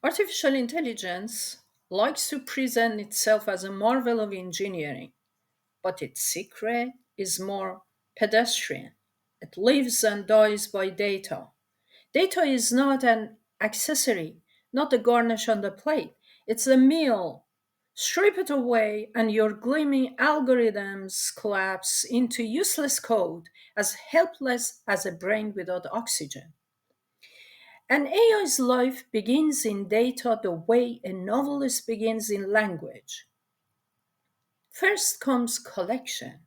Artificial intelligence likes to present itself as a marvel of engineering, but its secret is more pedestrian. It lives and dies by data. Data is not an accessory, not a garnish on the plate. It's a meal. Strip it away, and your gleaming algorithms collapse into useless code, as helpless as a brain without oxygen. An AI's life begins in data the way a novelist begins in language. First comes collection,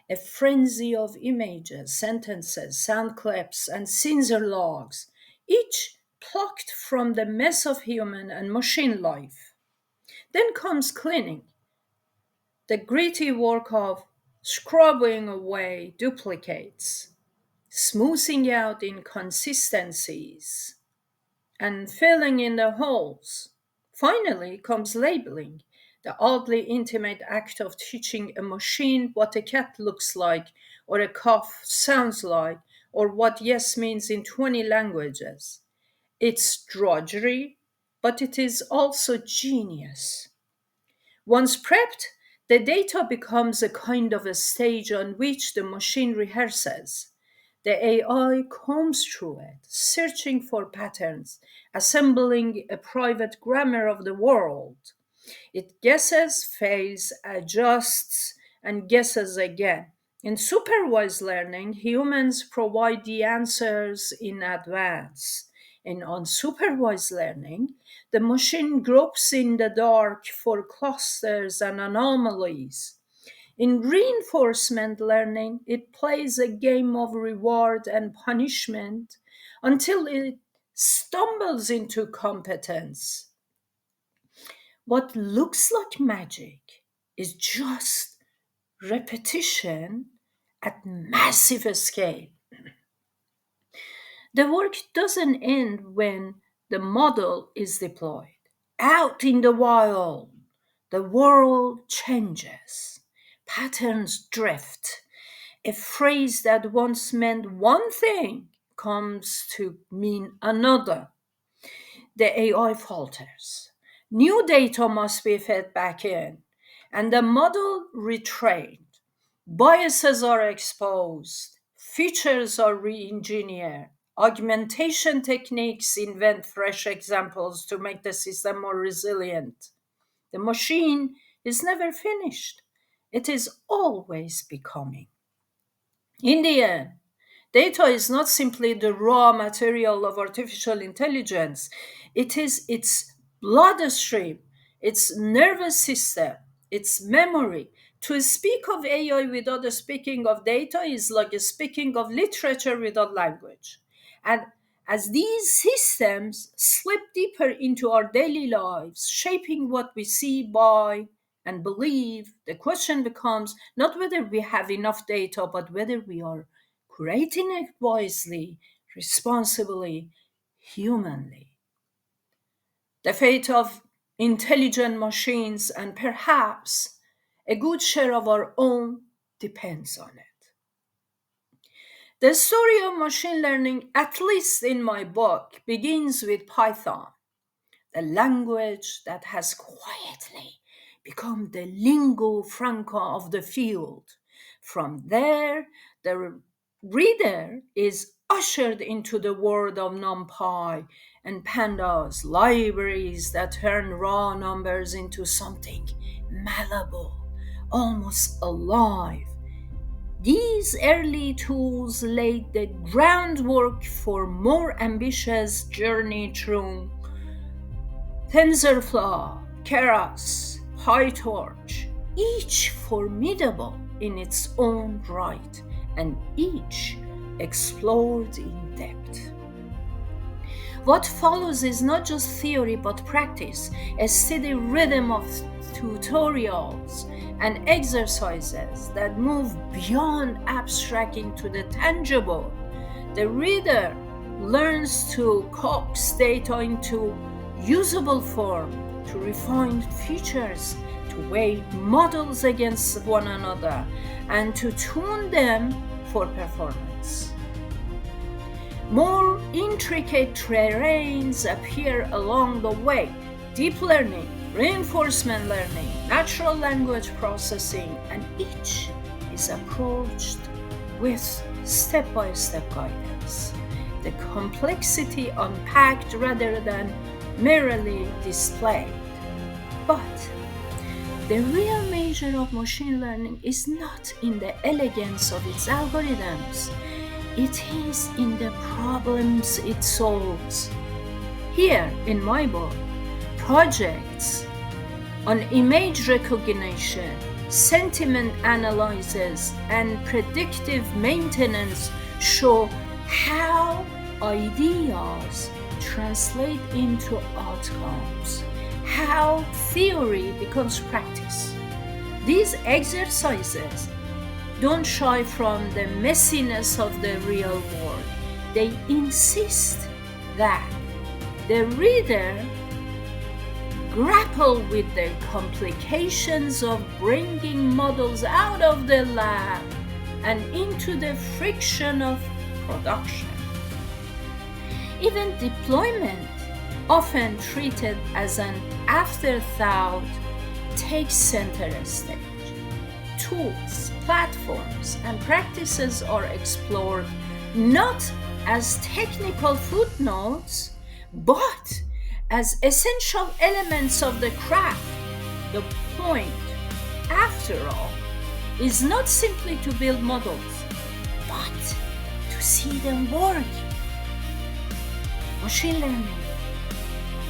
a frenzy of images, sentences, sound clips, and sensor logs, each plucked from the mess of human and machine life. Then comes cleaning, the gritty work of scrubbing away duplicates, smoothing out inconsistencies, and filling in the holes. Finally comes labeling, the oddly intimate act of teaching a machine what a cat looks like, or a cough sounds like, or what yes means in 20 languages. It's drudgery, but it is also genius. Once prepped, the data becomes a kind of a stage on which the machine rehearses. The AI combs through it, searching for patterns, assembling a private grammar of the world. It guesses, fails, adjusts, and guesses again. In supervised learning, humans provide the answers in advance. In unsupervised learning, the machine gropes in the dark for clusters and anomalies. In reinforcement learning, it plays a game of reward and punishment until it stumbles into competence. What looks like magic is just repetition at massive scale. The work doesn't end when the model is deployed. Out in the wild, the world changes. Patterns drift. A phrase that once meant one thing comes to mean another. The AI falters. New data must be fed back in, and the model retrained. Biases are exposed, features are re engineered, augmentation techniques invent fresh examples to make the system more resilient. The machine is never finished, it is always becoming. In the end, data is not simply the raw material of artificial intelligence, it is its bloodstream, its nervous system, its memory. To speak of AI without speaking of data is like speaking of literature without language. And as these systems slip deeper into our daily lives, shaping what we see, buy, and believe, the question becomes not whether we have enough data, but whether we are creating it wisely, responsibly, humanly. The fate of intelligent machines and perhaps a good share of our own depends on it. The story of machine learning, at least in my book, begins with Python, the language that has quietly become the lingua franca of the field. From there, the reader is ushered into the world of NumPy and Pandas, libraries that turn raw numbers into something malleable, almost alive. These early tools laid the groundwork for more ambitious journey through TensorFlow, Keras, PyTorch, each formidable in its own right, and each explored in depth. What follows is not just theory but practice, a steady rhythm of tutorials and exercises that move beyond abstract into the tangible. The reader learns to coax data into usable form, to refine features, to weigh models against one another, and to tune them for performance. More intricate terrains appear along the way: deep learning, reinforcement learning, natural language processing, and each is approached with step-by-step guidance. The complexity unpacked rather than merely displayed. But the real measure of machine learning is not in the elegance of its algorithms. It is in the problems it solves. Here in my book, projects on image recognition, sentiment analysis, and predictive maintenance show how ideas translate into outcomes, how theory becomes practice. These exercises don't shy from the messiness of the real world. They insist that the reader grapple with the complications of bringing models out of the lab and into the friction of production. Even deployment, often treated as an afterthought, takes center stage. Tools, platforms, and practices are explored not as technical footnotes, but as essential elements of the craft. The point, after all, is not simply to build models, but to see them work. Machine learning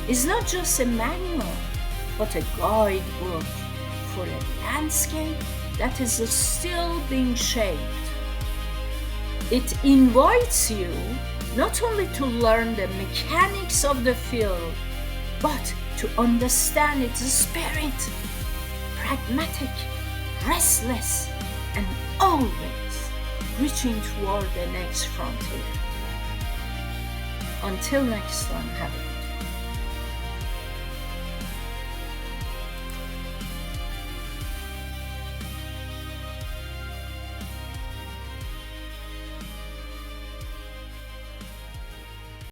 is not just a manual, but a guidebook for a landscape that is still being shaped. It invites you not only to learn the mechanics of the field, but to understand its spirit: pragmatic, restless, and always reaching toward the next frontier. Until next time, have a